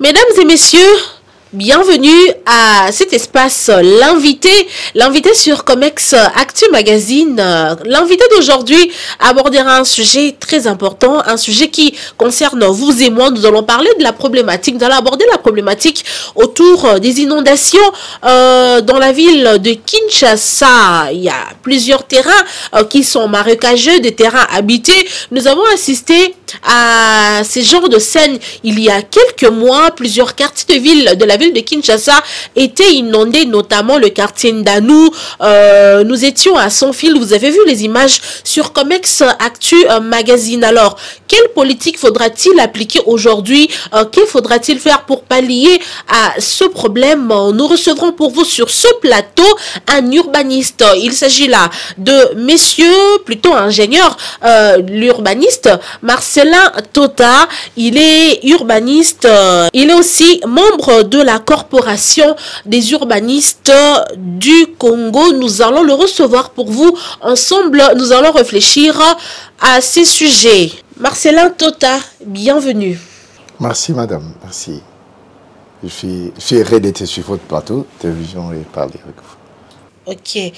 Mesdames et messieurs, bienvenue à cet espace, l'invité sur Comex Actu Magazine. L'invité d'aujourd'hui abordera un sujet très important, un sujet qui concerne vous et moi. Nous allons parler de la problématique, nous allons aborder la problématique autour des inondations dans la ville de Kinshasa. Il y a plusieurs terrains qui sont marécageux, des terrains habités. Nous avons assisté à ces genres de scènes il y a quelques mois. Plusieurs quartiers de ville de la ville de Kinshasa étaient inondés, notamment le quartier Ndanou. Nous étions à son fil. Vous avez vu les images sur Comex Actu Magazine. Alors, quelle politique faudra-t-il appliquer aujourd'hui? Qu'il faudra-t-il faire pour pallier à ce problème? Nous recevrons pour vous sur ce plateau un urbaniste. Il s'agit là de messieurs, plutôt ingénieurs, l'urbaniste Marcelin Tota. Il est urbaniste, il est aussi membre de la corporation des urbanistes du Congo. Nous allons le recevoir pour vous. Ensemble, nous allons réfléchir à ces sujets. Marcelin Tota, bienvenue. Merci madame, merci. Je suis heureux d'être sur votre plateau, télévision et parler avec vous. Ok.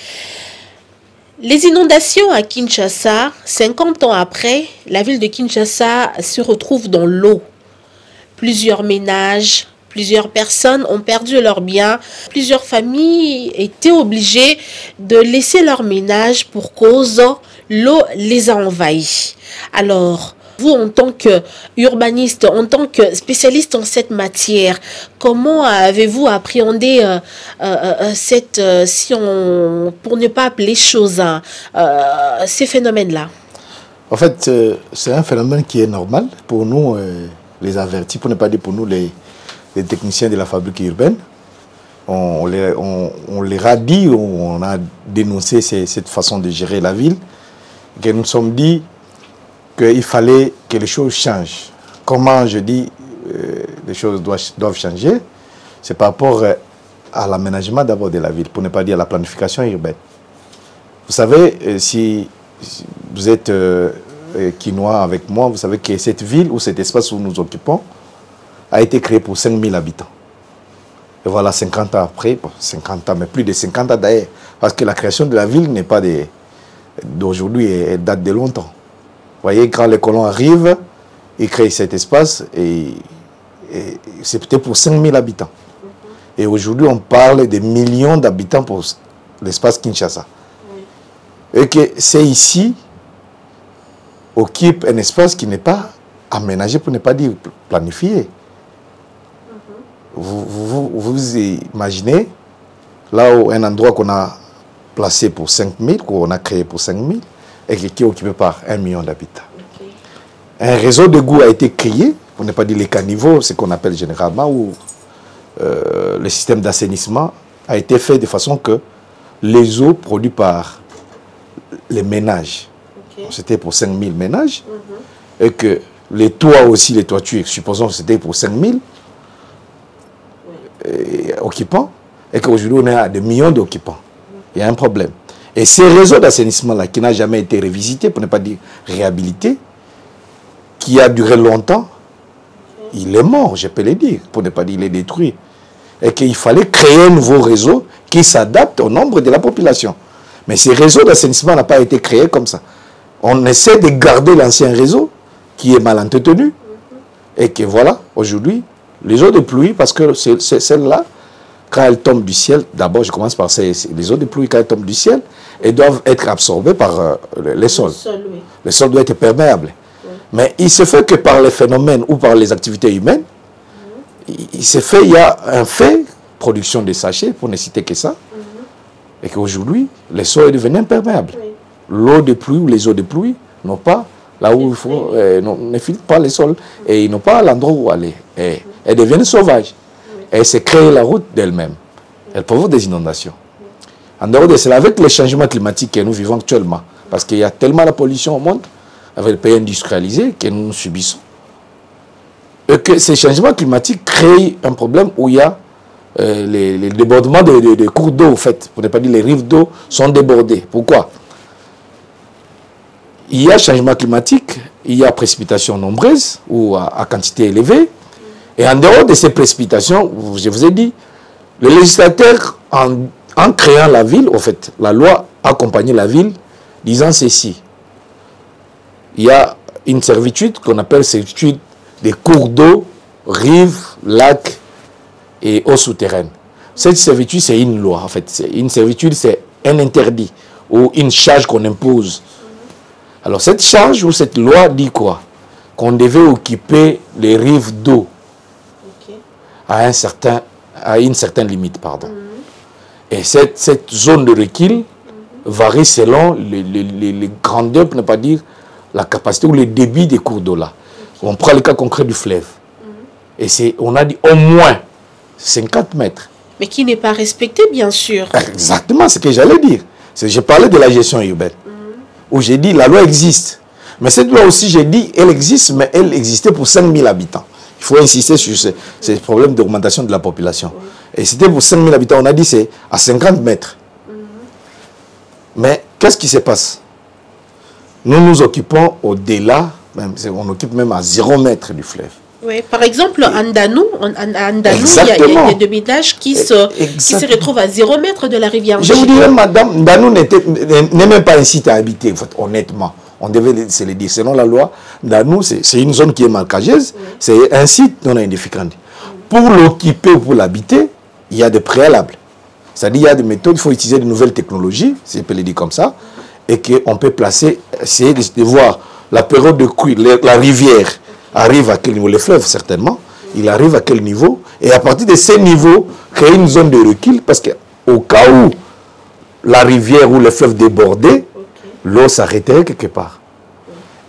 Les inondations à Kinshasa, 50 ans après, la ville de Kinshasa se retrouve dans l'eau. Plusieurs ménages, plusieurs personnes ont perdu leurs biens. Plusieurs familles étaient obligées de laisser leur ménage pour cause l'eau les a envahis. Alors, vous, en tant qu'urbaniste, en tant que spécialiste en cette matière, comment avez-vous appréhendé pour ne pas appeler chose, ces phénomènes-là? En fait, c'est un phénomène qui est normal pour nous, les avertis, pour ne pas dire pour nous, les techniciens de la fabrique urbaine. On leur a dit, on a dénoncé cette façon de gérer la ville, que nous nous sommes dit qu'il fallait que les choses changent. Comment je dis les choses doivent changer? C'est par rapport à l'aménagement d'abord de la ville, pour ne pas dire la planification urbaine. Vous savez, si vous êtes quinois avec moi, vous savez que cette ville ou cet espace où nous occupons a été créé pour 5000 habitants. Et voilà, 50 ans après, 50 ans, mais plus de 50 ans d'ailleurs, parce que la création de la ville n'est pas d'aujourd'hui, elle date de longtemps. Vous voyez, quand les colons arrivent, ils créent cet espace et c'est peut-être pour 5000 habitants. Et aujourd'hui, on parle de millions d'habitants pour l'espace Kinshasa. Et que c'est ici, occupe un espace qui n'est pas aménagé, pour ne pas dire planifié. Vous imaginez, là où un endroit qu'on a placé pour 5000, qu'on a créé pour 5000, et qui est occupé par 1 million d'habitants. Okay. Un réseau d'égouts a été créé, pour ne pas dire les caniveaux, ce qu'on appelle généralement, où le système d'assainissement a été fait de façon que les eaux produites par les ménages, okay, c'était pour 5000 ménages, et que les toits aussi, les toitures, supposons que c'était pour 5000 occupants, et qu'aujourd'hui on est à des millions d'occupants. Il y a un problème. Et ces réseaux d'assainissement-là, qui n'a jamais été révisité, pour ne pas dire réhabilité, qui a duré longtemps, il est mort, je peux le dire, pour ne pas dire il est détruit. Et qu'il fallait créer un nouveau réseau qui s'adapte au nombre de la population. Mais ces réseaux d'assainissement n'ont pas été créés comme ça. On essaie de garder l'ancien réseau, qui est mal entretenu, et que voilà, aujourd'hui, les eaux de pluie, parce que c'est celle-là, quand elles tombent du ciel, d'abord je commence par les eaux de pluie, quand elles tombent du ciel, elles doivent être absorbées par les sols. Oui. Le sol doit être perméable. Oui. Mais il se fait que par les phénomènes ou par les activités humaines, il y a un fait, production de sachets, pour ne citer que ça, et qu'aujourd'hui, le sol est devenu imperméable. Oui. L'eau de pluie ou les eaux de pluie n'ont pas, là où il faut, ne filtrent pas les sols, et ils n'ont pas l'endroit où aller. Et elles deviennent sauvages. Et elles se créent la route d'elles-mêmes. Elles provoquent des inondations. En dehors de cela, avec les changements climatiques que nous vivons actuellement, parce qu'il y a tellement de pollution au monde, avec les pays industrialisés que nous subissons, et que ces changements climatiques créent un problème où il y a les débordements de cours d'eau, en fait, pour ne pas dire les rives d'eau sont débordées. Pourquoi? Il y a changement climatique, il y a précipitations nombreuses ou à quantité élevée, Et en dehors de ces précipitations, je vous ai dit, le législateur, en créant la ville, en fait, la loi accompagnait la ville, disant ceci. Il y a une servitude qu'on appelle servitude des cours d'eau, rives, lacs et eaux souterraines. Cette servitude, c'est une loi, en fait. Une servitude, c'est un interdit ou une charge qu'on impose. Alors, cette charge ou cette loi dit quoi? Qu'on devait occuper les rives d'eau à une certaine limite, pardon. Et cette zone de recul varie selon les grandeurs, pour ne pas dire la capacité ou le débit des cours d'eau là. On prend le cas concret du fleuve. Et on a dit au moins 50 mètres. Mais qui n'est pas respecté, bien sûr. Exactement ce que j'allais dire. J'ai parlé de la gestion urbaine. Où j'ai dit la loi existe. Mais cette loi aussi, j'ai dit, elle existe, mais elle existait pour 5000 habitants. Il faut insister sur ces problèmes d'augmentation de la population. Et c'était pour 5000 habitants. On a dit c'est à 50 mètres. Mais qu'est-ce qui se passe? Nous nous occupons au-delà, on occupe même à 0 mètre du fleuve. Oui, par exemple, à Ndanou, il y a des villages qui se retrouvent à 0 mètre de la rivière. Je vous dirais, madame, Ndanou n'est même pas un site à habiter, en fait, honnêtement. On devait se le dire. Selon la loi, Ndanou, c'est une zone qui est marcageuse, c'est un site non aedificandi. Pour l'occuper ou pour l'habiter, il y a des préalables. C'est-à-dire, il y a des méthodes, il faut utiliser de nouvelles technologies, si je peux le dire comme ça, et qu'on peut placer, essayer de voir la période de crue, la rivière arrive à quel niveau, le fleuve certainement, il arrive à quel niveau, et à partir de ces niveaux, créer une zone de recul, parce qu'au cas où la rivière ou le fleuve débordait, l'eau s'arrêtait quelque part.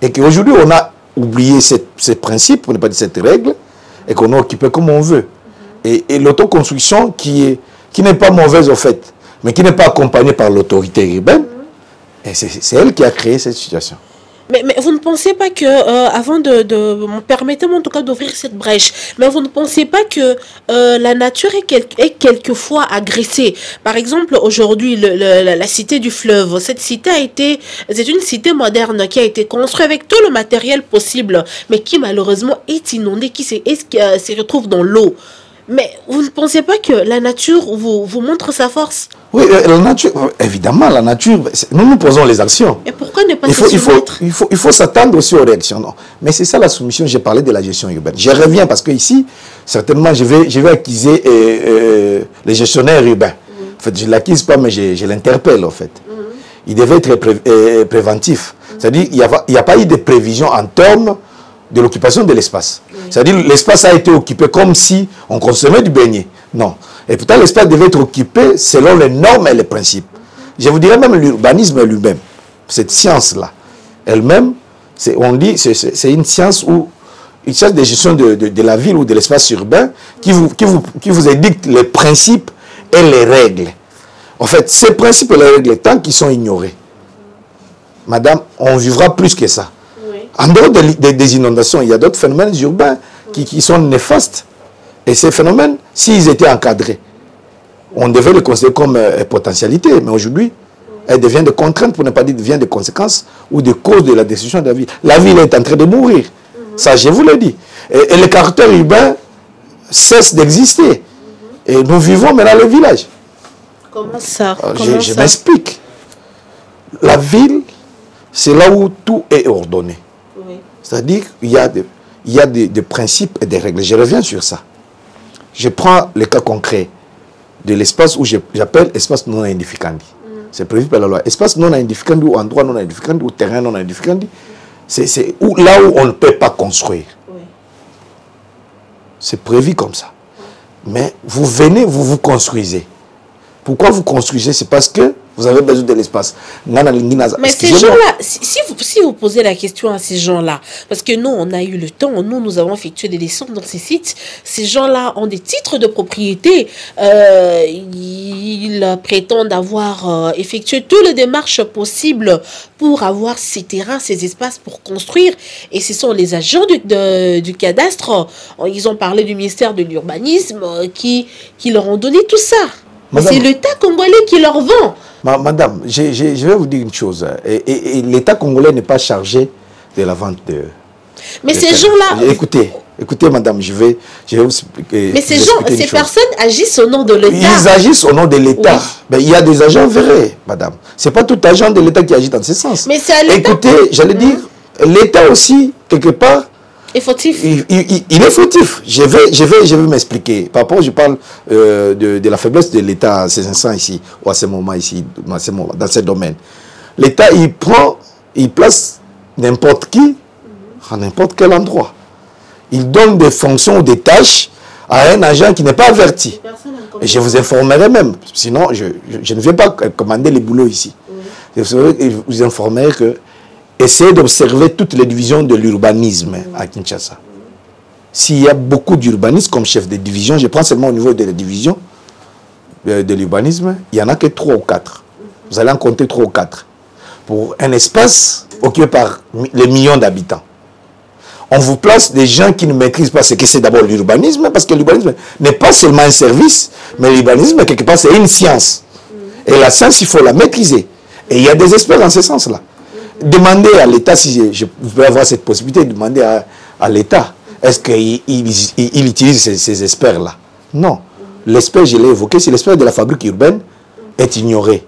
Et qu'aujourd'hui, on a oublié ce principe, pour ne pas dire cette règle, et qu'on a occupé comme on veut. Et l'autoconstruction qui n'est pas mauvaise au fait, mais qui n'est pas accompagnée par l'autorité urbaine, et c'est elle qui a créé cette situation. Mais vous ne pensez pas que, avant permettez-moi en tout cas d'ouvrir cette brèche, mais vous ne pensez pas que la nature est quelquefois agressée? Par exemple, aujourd'hui, la cité du fleuve, c'est une cité moderne qui a été construite avec tout le matériel possible, mais qui malheureusement est inondée, qui se retrouve dans l'eau. Mais vous ne pensez pas que la nature vous montre sa force? Oui, la nature, évidemment, la nature, nous nous posons les actions. Et pourquoi ne pas se soumettre? Il faut s'attendre aussi aux réactions. Non. Mais c'est ça la soumission, j'ai parlé de la gestion urbaine. Je reviens parce que ici, certainement, je vais acquiser les gestionnaires urbains. En fait, je ne l'accuse pas, mais je l'interpelle, en fait. Il devait être préventif. C'est-à-dire qu'il n'y a pas eu de prévision en termes de l'occupation de l'espace. C'est-à-dire l'espace a été occupé comme si on consommait du beignet. Non. Et pourtant, l'espace devait être occupé selon les normes et les principes. Je vous dirais même l'urbanisme lui-même, cette science-là, elle-même, on dit c'est une science une science de gestion de la ville ou de l'espace urbain qui vous édicte les principes et les règles. En fait, ces principes et les règles, tant qu'ils sont ignorés, madame, on vivra plus que ça. En dehors des inondations, il y a d'autres phénomènes urbains qui sont néfastes. Et ces phénomènes, s'ils étaient encadrés, on devait les considérer comme potentialité. Mais aujourd'hui, elles deviennent des contraintes, pour ne pas dire deviennent des conséquences ou des causes de la destruction de la ville. La ville est en train de mourir. Ça, je vous l'ai dit. Et le caractère urbain cesse d'exister. Et nous vivons maintenant le village. Comment ça? Je m'explique. La ville, c'est là où tout est ordonné. C'est-à-dire qu'il y a des principes et des règles. Je reviens sur ça. Je prends le cas concret de l'espace où j'appelle espace non aedificandi. C'est prévu par la loi. Espace non aedificandi ou endroit non aedificandi ou terrain non aedificandi, c'est là où on ne peut pas construire. C'est prévu comme ça. Mais vous venez, vous construisez. Pourquoi vous construisez? C'est parce que vous avez besoin de l'espace. Mais ces gens-là, si vous posez la question à ces gens-là, parce que nous, on a eu le temps, nous avons effectué des descentes dans ces sites, ces gens-là ont des titres de propriété, ils prétendent avoir effectué toutes les démarches possibles pour avoir ces terrains, ces espaces pour construire, et ce sont les agents du cadastre, ils ont parlé du ministère de l'urbanisme qui leur ont donné tout ça. C'est l'État congolais qui leur vend. Madame, je vais vous dire une chose. Et l'État congolais n'est pas chargé de la vente de... Mais ces gens-là... Écoutez, Écoutez, madame, je vais vous expliquer. Mais ces personnes agissent au nom de l'État. Ils agissent au nom de l'État. Oui. Mais il y a des agents vrais, madame. Ce n'est pas tout agent de l'État qui agit dans ce sens. Mais c'est à l'État. Écoutez, j'allais dire, l'État aussi, quelque part, est fautif. Il est fautif. Je vais m'expliquer. Par rapport, je parle de la faiblesse de l'État à ces instants ici, ou à ce moment ici, dans ce domaine. L'État, il place n'importe qui à n'importe quel endroit. Il donne des fonctions ou des tâches à un agent qui n'est pas averti. Et je vous informerai même. Sinon, je ne vais pas commander les boulots ici. Oui. Je vous informerai que essayez d'observer toutes les divisions de l'urbanisme à Kinshasa. S'il y a beaucoup d'urbanistes comme chef de division, je prends seulement au niveau de la division de l'urbanisme, il n'y en a que 3 ou 4. Vous allez en compter 3 ou 4. Pour un espace occupé par les millions d'habitants. On vous place des gens qui ne maîtrisent pas ce que c'est d'abord l'urbanisme, parce que l'urbanisme n'est pas seulement un service, mais l'urbanisme, quelque part, c'est une science. Et la science, il faut la maîtriser. Et il y a des experts dans ce sens-là. Demandez à l'État, si je peux avoir cette possibilité, de demander à l'État, est-ce qu'il utilise ces experts-là? Non. L'expert, je l'ai évoqué, c'est l'expert de la fabrique urbaine est ignoré.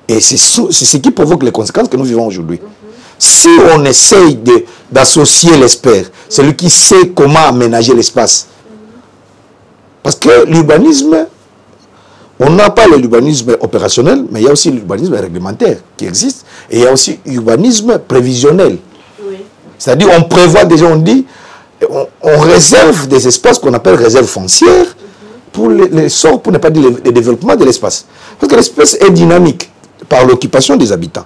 Et c'est ce qui provoque les conséquences que nous vivons aujourd'hui. Si on essaye d'associer l'expert, celui qui sait comment aménager l'espace. Parce que l'urbanisme, on n'a pas l'urbanisme opérationnel, mais il y a aussi l'urbanisme réglementaire qui existe. Et il y a aussi l'urbanisme prévisionnel. Oui. C'est-à-dire on prévoit déjà, on dit, on réserve des espaces qu'on appelle réserves foncières pour l'essor, pour ne pas dire le développement de l'espace. Parce que l'espace est dynamique par l'occupation des habitants.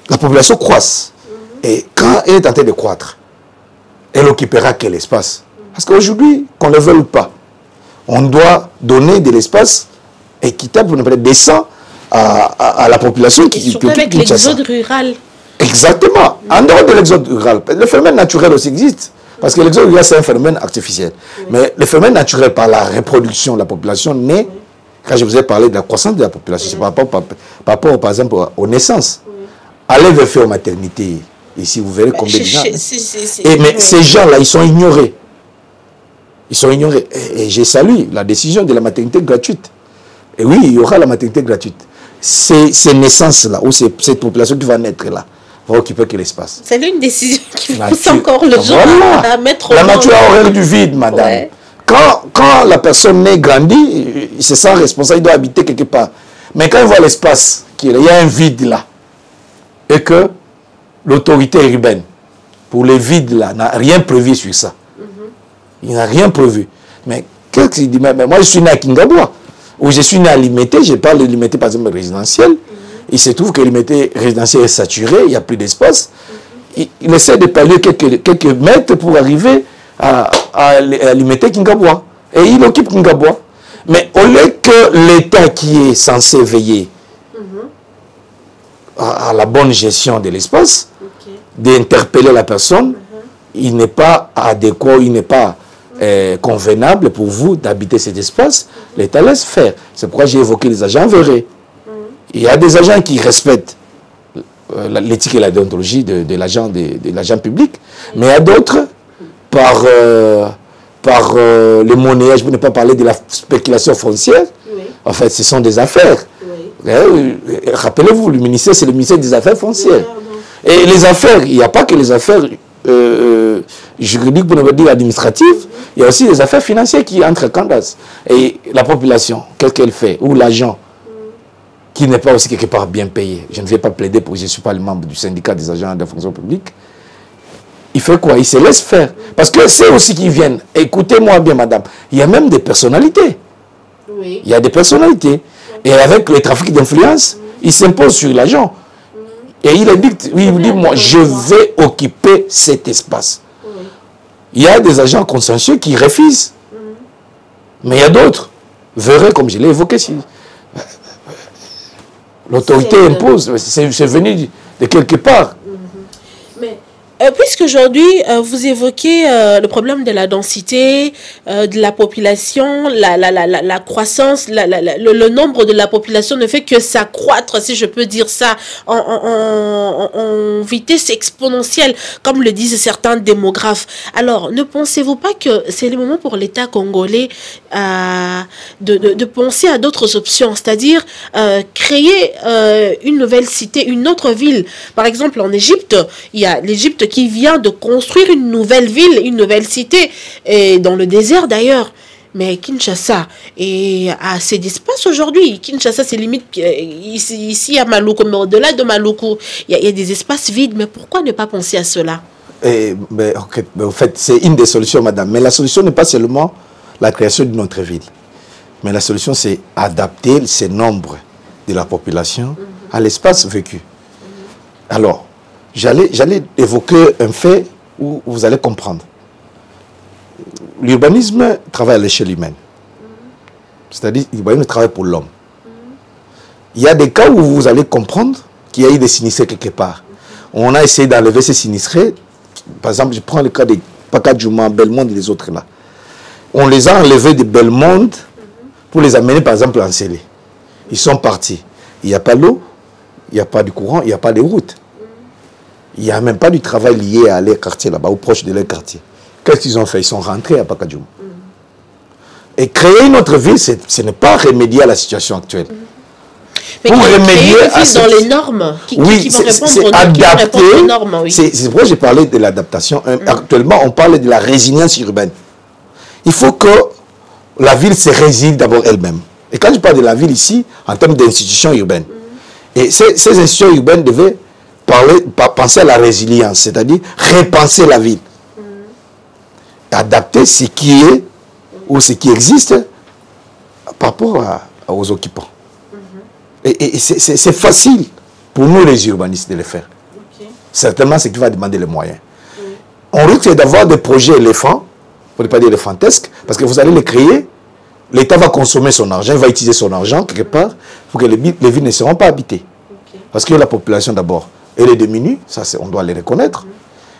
La population croisse. Et quand elle est en train de croître, elle occupera quel espace? Parce qu'aujourd'hui, qu'on ne le veuille pas, on doit donner de l'espace équitable, pour ne pas dire décent, à la population qui surtout avec l'exode rural. Exactement. En dehors de l'exode rural, le phénomène naturel aussi existe. Parce que l'exode rural, c'est un phénomène artificiel. Mais le phénomène naturel par la reproduction de la population naît, quand je vous ai parlé de la croissance de la population, c'est par rapport, par exemple, aux naissances. Allez faire aux maternités. Ici, vous verrez combien de gens. Mais ces gens-là, ils sont ignorés. Ils sont ignorés. Et je salue la décision de la maternité gratuite. Et oui, il y aura la maternité gratuite. Ces naissances-là, ou cette population qui va naître là, va occuper quel espace? C'est une décision qui pousse encore le genre à mettre la nature a horreur du vide, madame. Ouais. Quand la personne naît, grandit, il se sent responsable, il doit habiter quelque part. Mais quand il voit l'espace, il y a un vide là, et que l'autorité urbaine, pour les vides là, n'a rien prévu sur ça. Il n'a rien prévu. Mais qu'est-ce qu'il dit? Mais moi, je suis né à Kingaboua, où je suis né à Limité, je parle de Limité, par exemple, résidentiel. Il se trouve que Limité résidentiel est saturé, il n'y a plus d'espace. Il essaie de pallier quelques mètres pour arriver à Limité Kingaboua. Et il occupe Kingaboua. Mais au lieu que l'État qui est censé veiller à la bonne gestion de l'espace, d'interpeller la personne, il n'est pas adéquat, il n'est pas convenable pour vous d'habiter cet espace, l'État laisse faire. C'est pourquoi j'ai évoqué les agents véreux. Il y a des agents qui respectent l'éthique et la déontologie de l'agent public, mais il y a d'autres, par le monnayage, pour ne pas parler de la spéculation foncière, en fait, ce sont des affaires. Rappelez-vous, le ministère, c'est le ministère des Affaires foncières. Et les affaires, il n'y a pas que les affaires juridiques, pour ne pas dire administratives, il y a aussi les affaires financières qui entrent en candace. Et la population, qu'est-ce qu'elle fait? Ou l'agent, qui n'est pas aussi quelque part bien payé. Je ne vais pas plaider pour que je ne suis pas le membre du syndicat des agents de la fonction publique. Il fait quoi? Il se laisse faire. Parce que c'est aussi qu'ils viennent. Écoutez-moi bien, madame. Il y a même des personnalités. Oui. Il y a des personnalités. Et avec les trafics d'influence, il s'impose sur l'agent. Et il dit, moi, je vais occuper cet espace. Il y a des agents consciencieux qui refusent. Mais il y a d'autres. Verrez, comme je l'ai évoqué, si l'autorité impose. C'est venu de quelque part. Mais Puisqu'aujourd'hui, vous évoquez le problème de la densité, de la population, la croissance, le nombre de la population ne fait que s'accroître, si je peux dire ça, en vitesse exponentielle, comme le disent certains démographes. Alors, ne pensez-vous pas que c'est le moment pour l'État congolais de penser à d'autres options, c'est-à-dire créer une nouvelle cité, une autre ville. Par exemple, en Égypte, il y a l'Égypte qui vient de construire une nouvelle ville, une nouvelle cité, et dans le désert d'ailleurs. Mais Kinshasa a assez d'espace aujourd'hui. Kinshasa, c'est limite ici à Maluku, mais au-delà de Maluku, il y a des espaces vides. Mais pourquoi ne pas penser à cela? Mais en fait, c'est une des solutions, madame. Mais la solution n'est pas seulement la création d'une autre ville. Mais la solution, c'est adapter ces nombres de la population à l'espace vécu. Alors, j'allais évoquer un fait où vous allez comprendre. L'urbanisme travaille à l'échelle humaine. C'est-à-dire, l'urbanisme travaille pour l'homme. Il y a des cas où vous allez comprendre qu'il y a eu des sinistrés quelque part. On a essayé d'enlever ces sinistrés. Par exemple, je prends le cas des Pakadjouma, Belmonde et les autres là. On les a enlevés de Belmonde pour les amener, par exemple, en Célé. Ils sont partis. Il n'y a pas l'eau, il n'y a pas du courant, il n'y a pas de route. Il n'y a même pas du travail lié à leur quartier là-bas, ou proche de leur quartier. Qu'est-ce qu'ils ont fait? Ils sont rentrés à Pakadjoum. Et créer une autre ville, ce n'est pas remédier à la situation actuelle. Mais pour remédier à dans les normes qui vont répondre aux normes. Oui. C'est pourquoi j'ai parlé de l'adaptation. Actuellement, on parle de la résilience urbaine. Il faut que la ville se résilie d'abord elle-même. Et quand je parle de la ville ici, en termes d'institutions urbaines, et ces institutions urbaines devaient penser à la résilience, c'est-à-dire repenser la ville. Adapter ce qui est ou ce qui existe par rapport aux occupants. Et c'est facile pour nous les urbanistes de le faire. Certainement, ce qui va demander les moyens. On risque d'avoir des projets éléphants, pour ne pas dire éléphantesques, parce que vous allez les créer, l'État va consommer son argent, il va utiliser son argent quelque part, pour que les villes ne seront pas habitées. Parce que la population d'abord, elle est diminuée, ça on doit les reconnaître.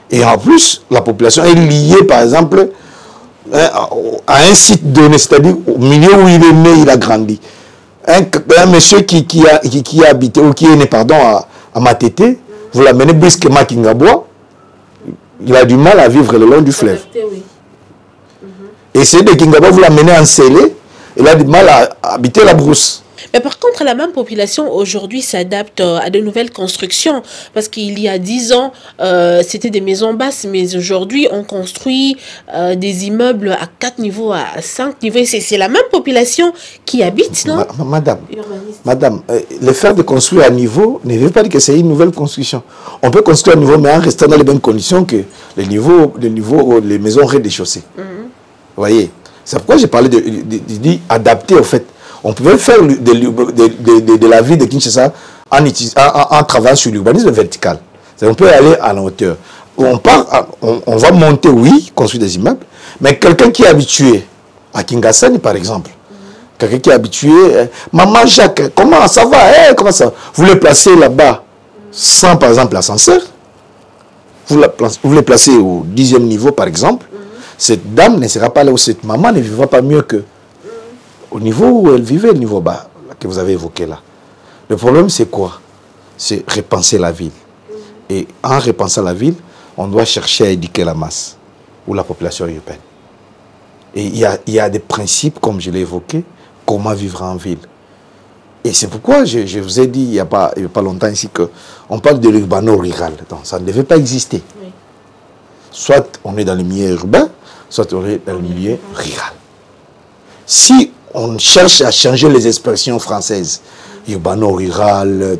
Et en plus, la population est liée, par exemple, à un site donné, c'est-à-dire au milieu où il est né, il a grandi. Un monsieur qui a habité, ou qui est né, pardon, à Matete, vous l'amenez brusquement à Kingabois, il a du mal à vivre le long du fleuve. Et c'est de Kingabois, vous l'amenez en Célé, il a du mal à habiter la brousse. Mais par contre, la même population aujourd'hui s'adapte à de nouvelles constructions. Parce qu'il y a 10 ans, c'était des maisons basses, mais aujourd'hui, on construit des immeubles à 4 niveaux, à 5 niveaux. C'est la même population qui habite, non? Madame, le fait de construire à niveau ne veut pas dire que c'est une nouvelle construction. On peut construire à niveau, mais en restant dans les mêmes conditions que les maisons rez-de-chaussée. Vous voyez? C'est pourquoi j'ai parlé de adapter, au fait. On pouvait faire de la ville de Kinshasa en travaillant sur l'urbanisme vertical. On peut aller à la hauteur. On va monter, oui, construire des immeubles, mais quelqu'un qui est habitué à Kingasani, par exemple, quelqu'un qui est habitué, Maman Jacques, comment ça va? Comment ça? Vous le placez là-bas sans, par exemple, l'ascenseur. Vous le placez au 10e niveau, par exemple. Cette dame ne sera pas là où cette maman ne vivra pas mieux que au niveau où elle vivait, le niveau bas que vous avez évoqué là. Le problème, c'est quoi? C'est repenser la ville. Et en repensant la ville, on doit chercher à éduquer la masse ou la population urbaine. Et il y a des principes, comme je l'ai évoqué, comment vivre en ville. Et c'est pourquoi je vous ai dit, il n'y a pas longtemps ici, qu'on parle de l'urbano-rural. Ça ne devait pas exister. Oui. Soit on est dans le milieu urbain, soit on est dans le milieu rural. Si on cherche à changer les expressions françaises, urbano-rural,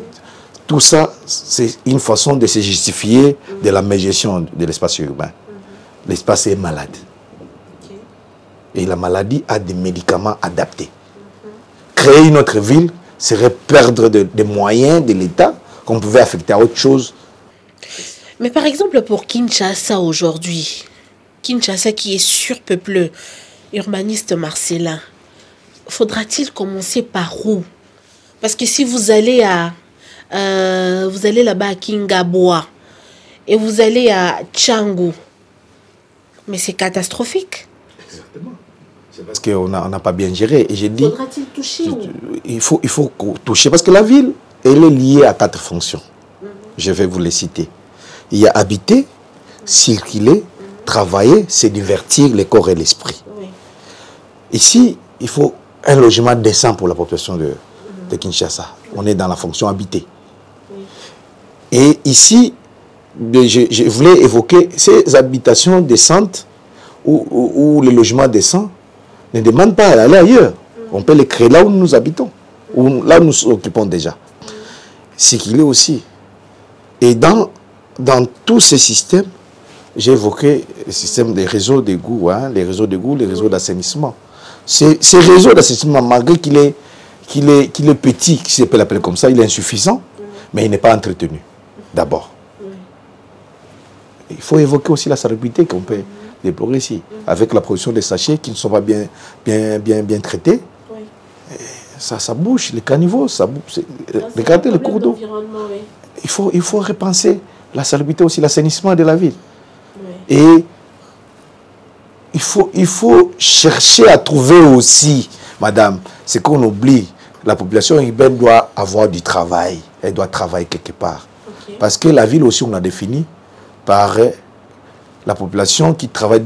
tout ça, c'est une façon de se justifier de la mégestion de l'espace urbain. L'espace est malade. Et la maladie a des médicaments adaptés. Créer une autre ville serait perdre des moyens de l'État qu'on pouvait affecter à autre chose. Mais par exemple, pour Kinshasa aujourd'hui, Kinshasa qui est surpeuplé, urbaniste Marcelin, faudra-t-il commencer par où? Parce que si vous allez là-bas à Kingabois, et vous allez à Tchangou. Mais c'est catastrophique. Exactement. C'est parce qu'on n'a pas bien géré. Et j'ai dit... Faudra-t-il toucher il faut toucher. Parce que la ville, elle est liée à 4 fonctions. Je vais vous les citer. Il y a habiter, circuler, travailler, c'est divertir le corps et l'esprit. Oui. Ici, il faut un logement décent pour la population de Kinshasa. On est dans la fonction habiter. Oui. Et ici, je voulais évoquer ces habitations décentes où les logements décents ne demandent pas à aller ailleurs. On peut les créer là où nous habitons, ou là où nous nous occupons déjà. C'est qu'il est aussi. Et dans tous ces systèmes, j'ai évoqué le système des réseaux d'égouts, hein, les réseaux d'égouts, les réseaux d'assainissement. Ces réseaux d'assainissement, malgré qu'il est petit, qui s'appelle appeler comme ça, il est insuffisant, mais il n'est pas entretenu, d'abord. Il faut évoquer aussi la salubrité qu'on peut déplorer ici, avec la production des sachets qui ne sont pas bien traités. Oui. Ça bouge, les caniveaux, ça bouge. Regardez le cours d'eau. Oui. Il faut repenser la salubrité aussi, l'assainissement de la ville. Oui. Et il faut chercher à trouver aussi, madame, ce qu'on oublie, la population urbaine doit avoir du travail. Elle doit travailler quelque part. Okay. Parce que la ville aussi, on a défini par la population qui travaille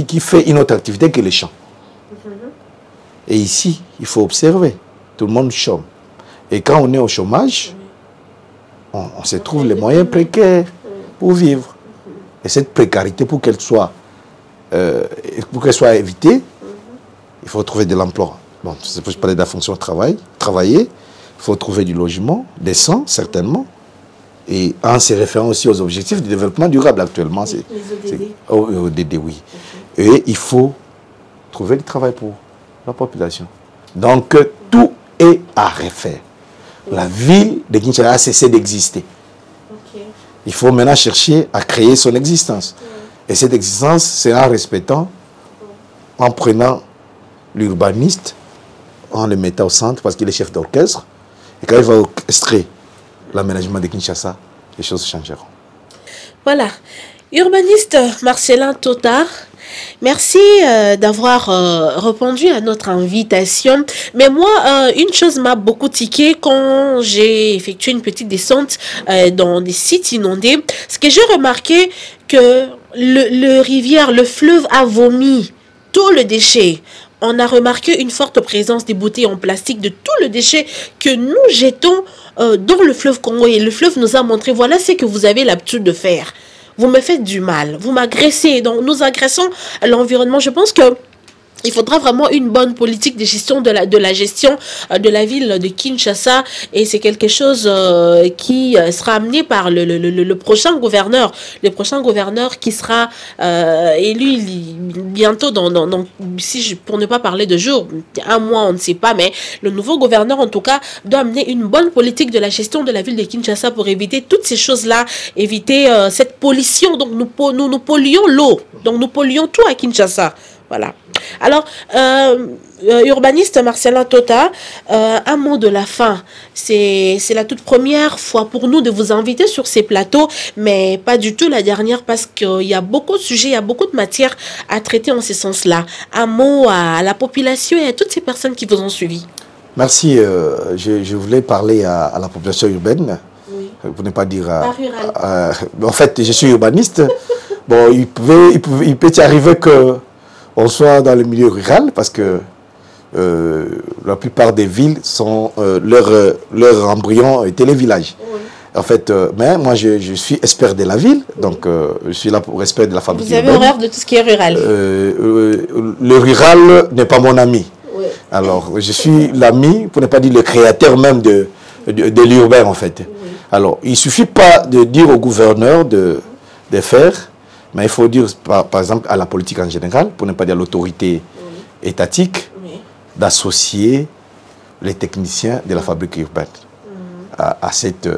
qui fait une autre activité que les champs. Et ici, il faut observer, tout le monde chôme. Et quand on est au chômage, on se trouve les moyens précaires pour vivre. Et cette précarité, pour qu'elle soit évitée, il faut trouver de l'emploi. Bon, c'est pour parler de la fonction travailler, il faut trouver du logement décent, certainement. Et en se référant aussi aux objectifs de développement durable actuellement. C'est ODD, oui. Okay. Et il faut trouver du travail pour la population. Donc, tout est à refaire. Okay. La ville de Kinshasa a cessé d'exister. Okay. Il faut maintenant chercher à créer son existence. Et cette existence, c'est en respectant, en prenant l'urbaniste, en le mettant au centre, parce qu'il est chef d'orchestre. Et quand il va orchestrer l'aménagement de Kinshasa, les choses changeront. Voilà. Urbaniste Marcellin Tota, merci d'avoir répondu à notre invitation. Mais moi, une chose m'a beaucoup tiqué quand j'ai effectué une petite descente dans des sites inondés. C'est que j'ai remarqué que le fleuve a vomi tout le déchet. On a remarqué une forte présence des bouteilles en plastique, de tout le déchet que nous jetons dans le fleuve Congo. Et le fleuve nous a montré, voilà ce que vous avez l'habitude de faire. Vous me faites du mal, vous m'agressez. Donc nous agressons l'environnement. Je pense que il faudra vraiment une bonne politique de gestion de la gestion de la ville de Kinshasa, et c'est quelque chose qui sera amené par le prochain gouverneur, qui sera élu bientôt pour ne pas parler de jour, un mois, on ne sait pas, mais le nouveau gouverneur en tout cas doit amener une bonne politique de la gestion de la ville de Kinshasa pour éviter toutes ces choses-là, éviter cette pollution. Donc nous polluons l'eau, donc nous polluons tout à Kinshasa. Voilà. Alors, urbaniste Marcellin Tota, un mot de la fin. C'est la toute première fois pour nous de vous inviter sur ces plateaux, mais pas du tout la dernière, parce qu'il y a beaucoup de sujets, il y a beaucoup de matières à traiter en ce sens-là. Un mot à la population et à toutes ces personnes qui vous ont suivi. Merci. Je voulais parler à la population urbaine. Oui. Pour ne pas dire... en fait, je suis urbaniste. Bon, il peut y arriver que on soit dans le milieu rural, parce que la plupart des villes sont leur embryon était les villages. Oui. En fait, mais moi je suis expert de la ville, donc je suis là pour expert de la fabrique urbaine. Vous avez horreur de tout ce qui est rural. Le rural n'est pas mon ami. Oui. Alors, je suis l'ami, pour ne pas dire le créateur même de l'urbain, en fait. Oui. Alors, il ne suffit pas de dire au gouverneur de faire, mais il faut dire, par exemple, à la politique en général, pour ne pas dire l'autorité étatique, d'associer les techniciens de la fabrique urbaine à cette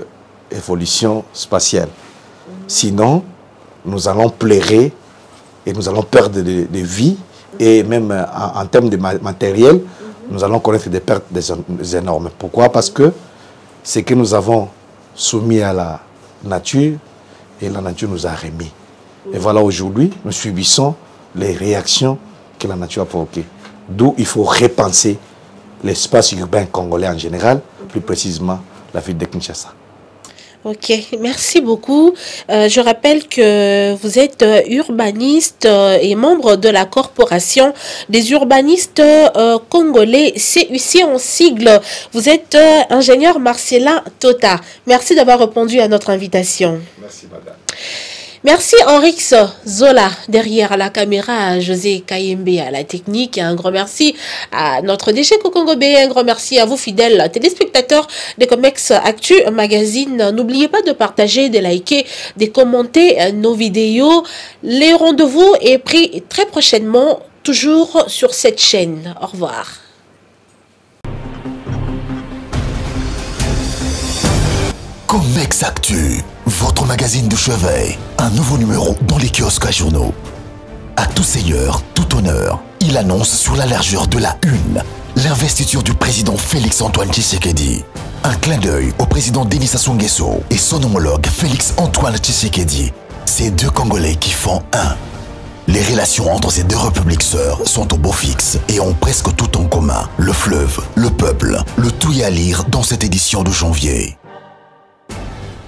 évolution spatiale. Sinon, nous allons pleurer et nous allons perdre des vies, et même en termes de matériel, nous allons connaître des pertes énormes. Pourquoi? Parce que ce que nous avons soumis à la nature et la nature nous a remis. Et voilà, aujourd'hui, nous subissons les réactions que la nature a provoquées. D'où il faut repenser l'espace urbain congolais en général, plus précisément la ville de Kinshasa. Ok, merci beaucoup. Je rappelle que vous êtes urbaniste et membre de la corporation des urbanistes congolais, CUC en sigle. Vous êtes ingénieur Marcellin Tota. Merci d'avoir répondu à notre invitation. Merci, madame. Merci Henrix Zola derrière la caméra, José Kayembe à la technique, un grand merci à notre déchet Kokongobé, un grand merci à vous fidèles téléspectateurs de Comex Actu Magazine. N'oubliez pas de partager, de liker, de commenter nos vidéos. Les rendez-vous est pris très prochainement, toujours sur cette chaîne. Au revoir. Comex Actu, votre magazine de chevet. Un nouveau numéro dans les kiosques à journaux. À tout seigneur, tout honneur, il annonce sur la largeur de la une l'investiture du président Félix-Antoine Tshisekedi. Un clin d'œil au président Denis Sassou Nguesso et son homologue Félix-Antoine Tshisekedi. Ces deux Congolais qui font un. Les relations entre ces deux républiques sœurs sont au beau fixe et ont presque tout en commun. Le fleuve, le peuple, le tout y à lire dans cette édition de janvier.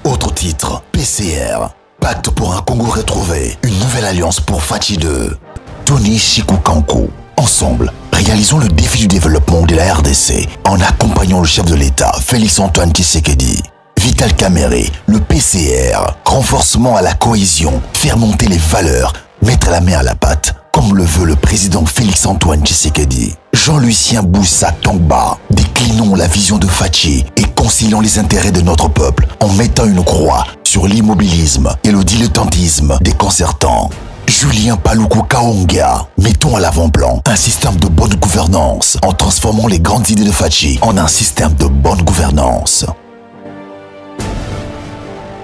Autre titre, PCR. Pacte pour un Congo retrouvé. Une nouvelle alliance pour Fachi 2. Tony Chikukankou. Ensemble, réalisons le défi du développement de la RDC en accompagnant le chef de l'État, Félix-Antoine Tshisekedi. Vital Kamere, le PCR. Renforcement à la cohésion. Faire monter les valeurs. Mettre la main à la pâte, comme le veut le président Félix-Antoine Tshisekedi. Jean-Lucien Boussa Tongba, déclinons la vision de Fachi et concilions les intérêts de notre peuple en mettant une croix sur l'immobilisme et le dilettantisme déconcertant. Julien Paluku Kaonga, mettons à l'avant-plan un système de bonne gouvernance en transformant les grandes idées de Fachi en un système de bonne gouvernance.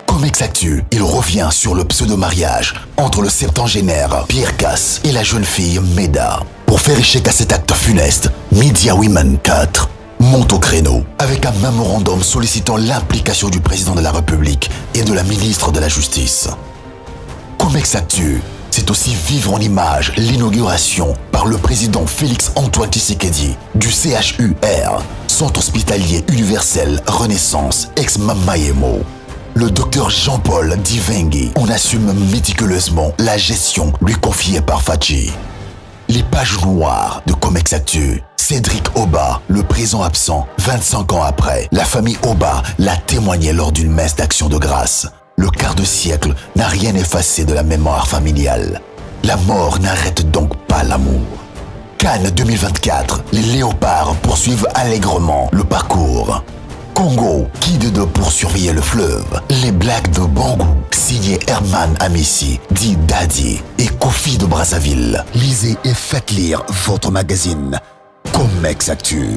Comex Actu, il revient sur le pseudo-mariage entre le septangénaire Pierre Casse et la jeune fille Meda. Pour faire échec à cet acte funeste, Media Women 4 monte au créneau avec un mémorandum sollicitant l'implication du président de la République et de la ministre de la Justice. Comex Actu, c'est aussi vivre en image l'inauguration par le président Félix-Antoine Tshisekedi du CHUR, Centre Hospitalier Universel Renaissance ex-Mamayemo. Le docteur Jean-Paul Divengi en assume méticuleusement la gestion lui confiée par Fachi. Les pages noires de Comex Actu. Cédric Oba, le présent absent, 25 ans après, la famille Oba l'a témoigné lors d'une messe d'action de grâce. Le quart de siècle n'a rien effacé de la mémoire familiale. La mort n'arrête donc pas l'amour. Cannes 2024, les léopards poursuivent allègrement le parcours. Congo, Kid 2 pour surveiller le fleuve. Les blagues de Bangou, signé Herman Amissi, dit Daddy et Kofi de Brazzaville. Lisez et faites lire votre magazine Comex Actu.